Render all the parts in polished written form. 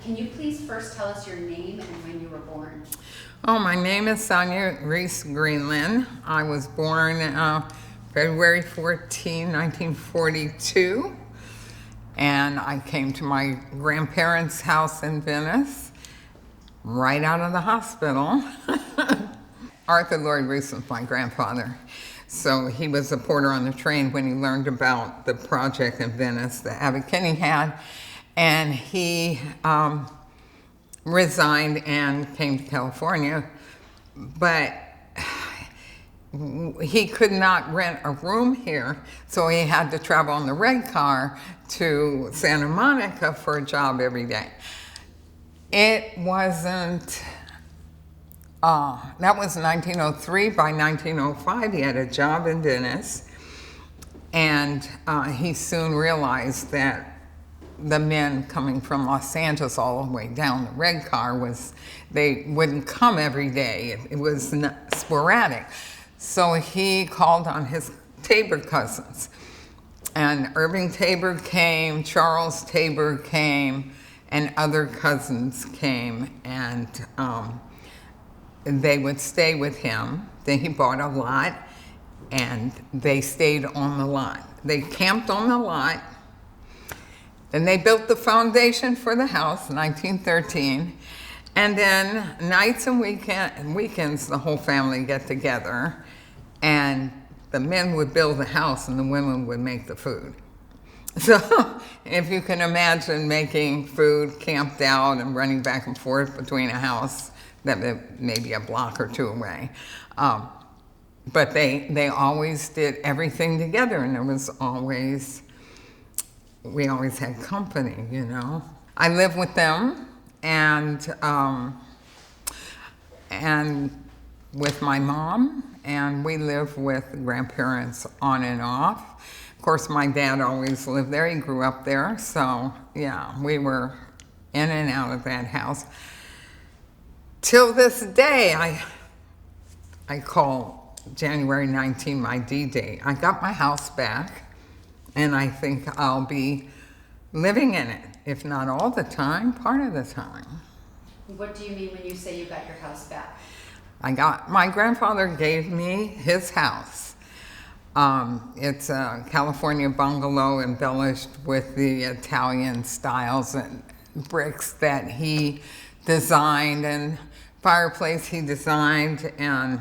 Can you please first tell us your name and when you were born? Oh, my name is Sonya Reese Greenland. I was born February 14, 1942, and I came to my grandparents' house in Venice right out of the hospital. Arthur Lloyd Reese was my grandfather. So he was a porter on the train when he learned about the project in Venice that Abbot Kinney had, and he resigned and came to California, but he could not rent a room here, so he had to travel on the red car to Santa Monica for a job every day. It wasn't, that was 1903. By 1905, he had a job in Venice, and he soon realized that the men coming from Los Angeles all the way down the red car they wouldn't come every day. It was sporadic. So he called on his Tabor cousins. And Irving Tabor came, Charles Tabor came, and other cousins came, and they would stay with him. Then he bought a lot, and they stayed on the lot. They camped on the lot. Then they built the foundation for the house in 1913. And then nights and weekends, the whole family get together. And the men would build the house and the women would make the food. So if you can imagine making food, camped out and running back and forth between a house that maybe a block or two away. But they always did everything together, and there was always, we always had company, you know. I lived with them and with my mom, and we lived with grandparents on and off. Of course, my dad always lived there. He grew up there, so yeah, we were in and out of that house. Till this day, I call January 19 my D-Day. I got my house back, and I think I'll be living in it, if not all the time, part of the time. What do you mean when you say you got your house back? My grandfather gave me his house. It's a California bungalow embellished with the Italian styles and bricks that he designed, and fireplace he designed, and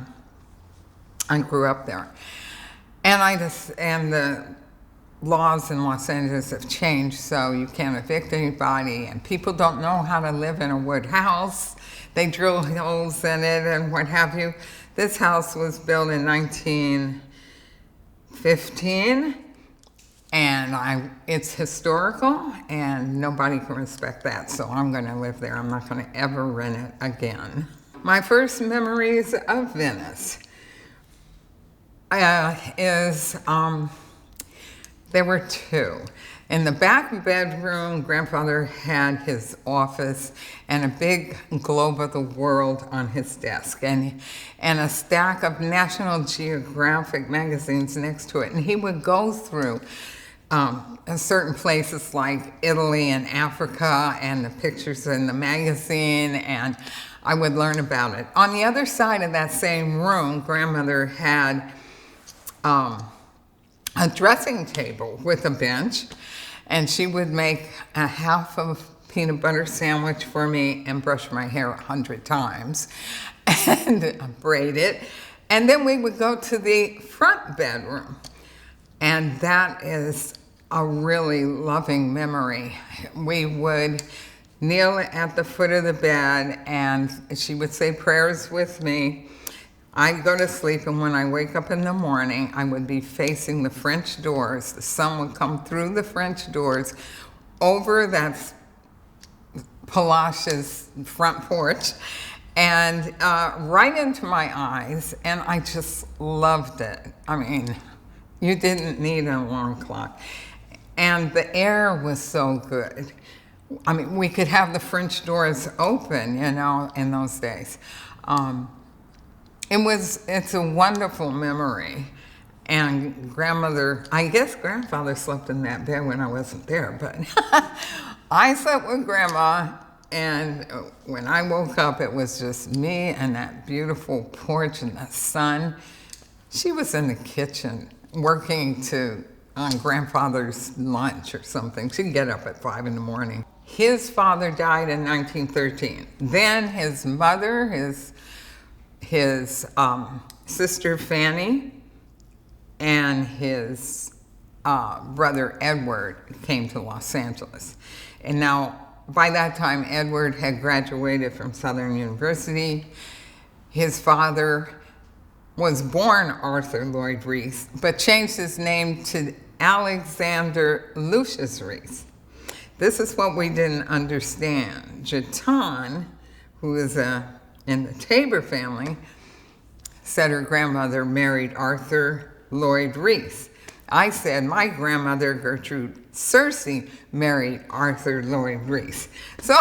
I grew up there. And the laws in Los Angeles have changed, so you can't evict anybody, and people don't know how to live in a wood house. They drill holes in it and what have you. This house was built in 1915, and it's historical, and nobody can respect that, so I'm going to live there. I'm not going to ever rent it again. My first memories of Venice there were two. In the back bedroom, grandfather had his office and a big globe of the world on his desk, and a stack of National Geographic magazines next to it. And he would go through certain places like Italy and Africa and the pictures in the magazine, and I would learn about it. On the other side of that same room, grandmother had a dressing table with a bench, and she would make a half of peanut butter sandwich for me and brush my hair 100 times and braid it. And then we would go to the front bedroom, and that is a really loving memory. We would kneel at the foot of the bed, and she would say prayers with me. I'd go to sleep, and when I wake up in the morning, I would be facing the French doors. The sun would come through the French doors over that Palash's front porch and right into my eyes, and I just loved it. I mean, you didn't need an alarm clock. And the air was so good. I mean, we could have the French doors open, you know, in those days. It's a wonderful memory. And I guess grandfather slept in that bed when I wasn't there, but I slept with grandma And when I woke up, it was just me and that beautiful porch and the sun. She was in the kitchen working on grandfather's lunch or something. She'd get up at 5 in the morning. His father died in 1913. Then his mother, his sister Fanny, and his brother Edward came to Los Angeles. And now, by that time, Edward had graduated from Southern University. His father was born Arthur Lloyd Reese, but changed his name to Alexander Lucius Reese. This is what we didn't understand. Jeton, who is in the Tabor family, said her grandmother married Arthur Lloyd Reese. I said my grandmother, Gertrude Searcy, married Arthur Lloyd Reese. So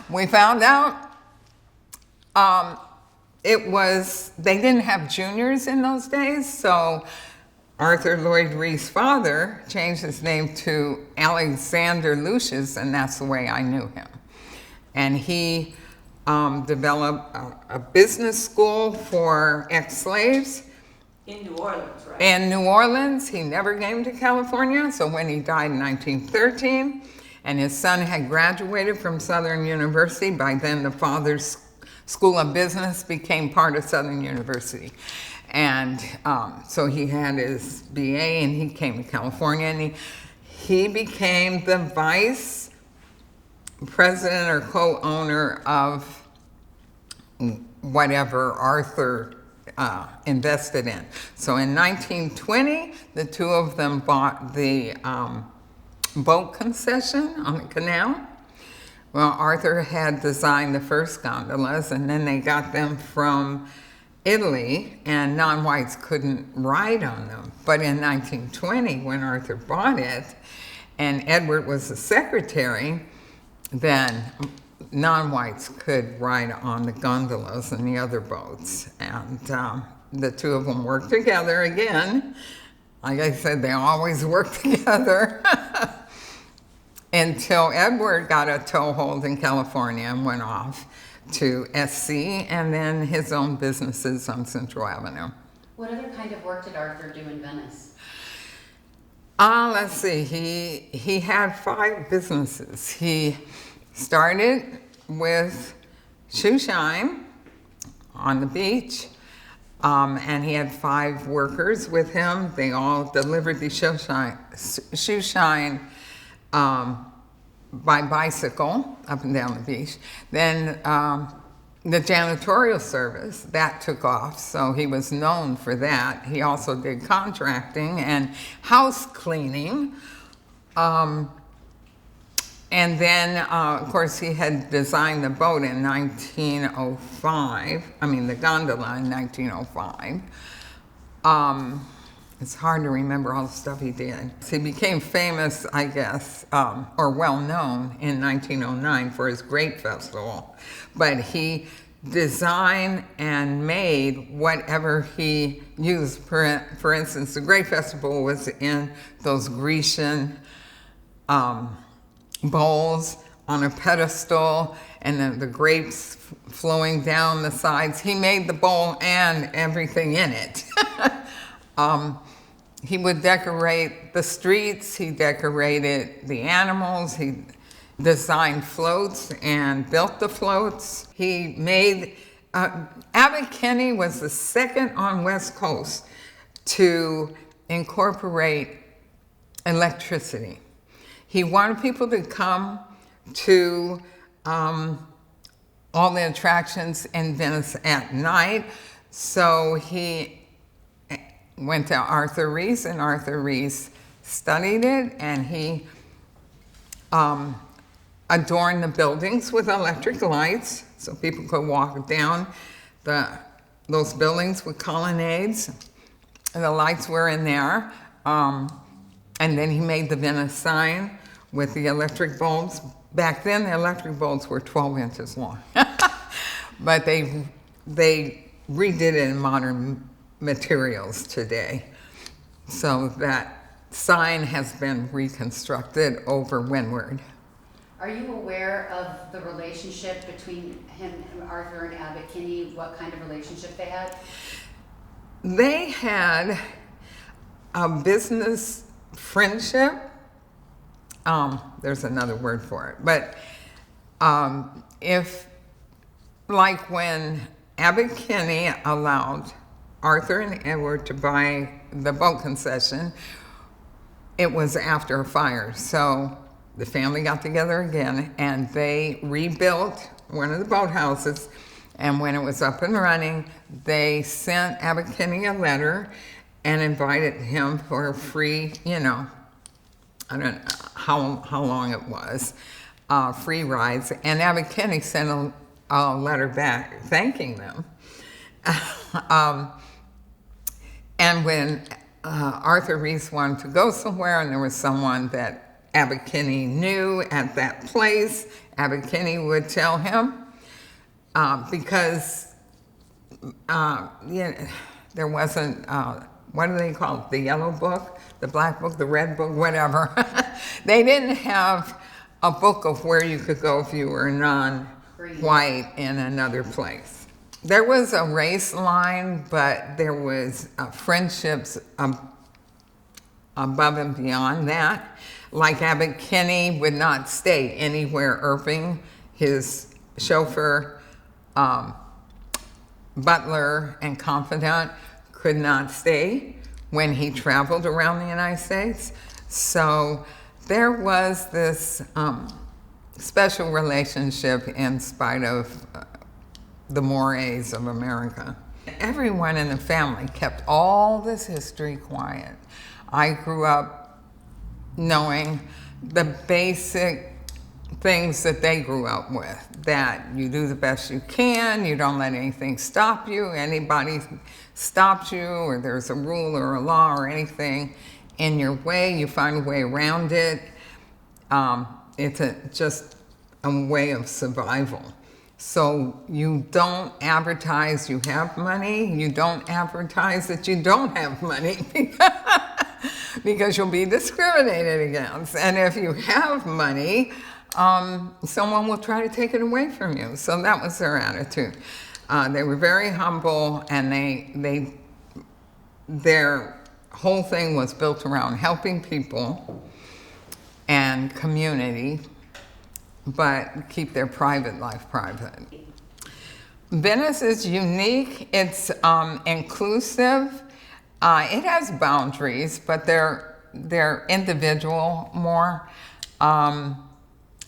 we found out they didn't have juniors in those days, so Arthur Lloyd Reese's father changed his name to Alexander Lucius, and that's the way I knew him. And he developed a business school for ex-slaves. In New Orleans, right? In New Orleans. He never came to California, so when he died in 1913, and his son had graduated from Southern University, by then the father's School of Business became part of Southern University. And so he had his BA and he came to California, and he became the vice president or co-owner of whatever Arthur invested in. So in 1920, the two of them bought the boat concession on the canal. Well, Arthur had designed the first gondolas, and then they got them from Italy, and non-whites couldn't ride on them. But in 1920, when Arthur bought it, and Edward was the secretary, then non-whites could ride on the gondolas and the other boats. And the two of them worked together again. Like I said, they always work together. Until Edward got a toehold in California and went off to SC, and then his own businesses on Central Avenue. What other kind of work did Arthur do in Venice? Let's see, he had 5 businesses. He started with shoe shine on the beach, and he had 5 workers with him. They all delivered the shoe shine by bicycle up and down the beach. Then the janitorial service, that took off, so he was known for that. He also did contracting and house cleaning. And then, of course, he had designed the boat in 1905. the gondola in 1905. It's hard to remember all the stuff he did. He became famous, I guess, or well known in 1909 for his Grape Festival. But he designed and made whatever he used. For instance, the Grape Festival was in those Grecian bowls on a pedestal, and then the grapes flowing down the sides. He made the bowl and everything in it. He would decorate the streets, he decorated the animals, he designed floats and built the floats. He made, Abbot Kinney was the second on West Coast to incorporate electricity. He wanted people to come to all the attractions in Venice at night, so he went to Arthur Reese, and Arthur Reese studied it, and he adorned the buildings with electric lights so people could walk down those buildings with colonnades. And the lights were in there. And then he made the Venice sign with the electric bulbs. Back then, the electric bulbs were 12 inches long. But they redid it in modern materials today. So that sign has been reconstructed over Windward. Are you aware of the relationship between him, Arthur and Abbot Kinney, what kind of relationship they had? They had a business friendship. There's another word for it. But like when Abbot Kinney allowed Arthur and Edward to buy the boat concession, it was after a fire. So the family got together again and they rebuilt one of the boathouses. And when it was up and running, they sent Abbot Kinney a letter and invited him for a free, I don't know how long it was, free rides. And Abbot Kinney sent a letter back thanking them. And when Arthur Reese wanted to go somewhere and there was someone that Abbot Kinney knew at that place, Abbot Kinney would tell him, because there wasn't, what do they call it, the yellow book, the black book, the red book, whatever. They didn't have a book of where you could go if you were non-white in another place. There was a race line, but there was friendships above and beyond that. Like Abbot Kinney would not stay anywhere Irving, his chauffeur, butler, and confidant could not stay when he traveled around the United States. So there was this special relationship in spite of the mores of America. Everyone in the family kept all this history quiet. I grew up knowing the basic things that they grew up with, that you do the best you can, you don't let anything stop you, anybody stops you, or there's a rule or a law or anything in your way, you find a way around it. It's just a way of survival. So you don't advertise you have money, you don't advertise that you don't have money, because you'll be discriminated against. And if you have money, someone will try to take it away from you. So that was their attitude. They were very humble, and their whole thing was built around helping people and community, but keep their private life private. Venice is unique. It's inclusive. It has boundaries, but they're individual more.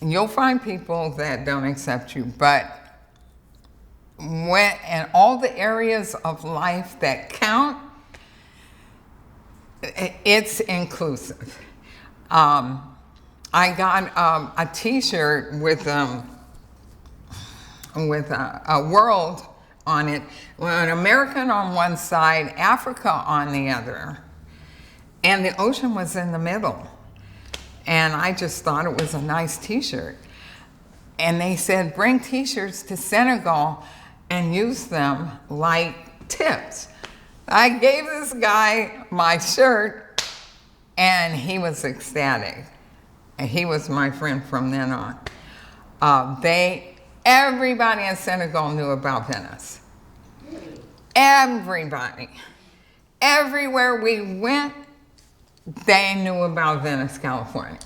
You'll find people that don't accept you, but in all the areas of life that count, it's inclusive. I got a T-shirt with a world on it, an American on one side, Africa on the other, and the ocean was in the middle. And I just thought it was a nice T-shirt. And they said, bring T-shirts to Senegal and use them like tips. I gave this guy my shirt, and he was ecstatic. And he was my friend from then on. Everybody in Senegal knew about Venice. Everybody. Everywhere we went, they knew about Venice, California.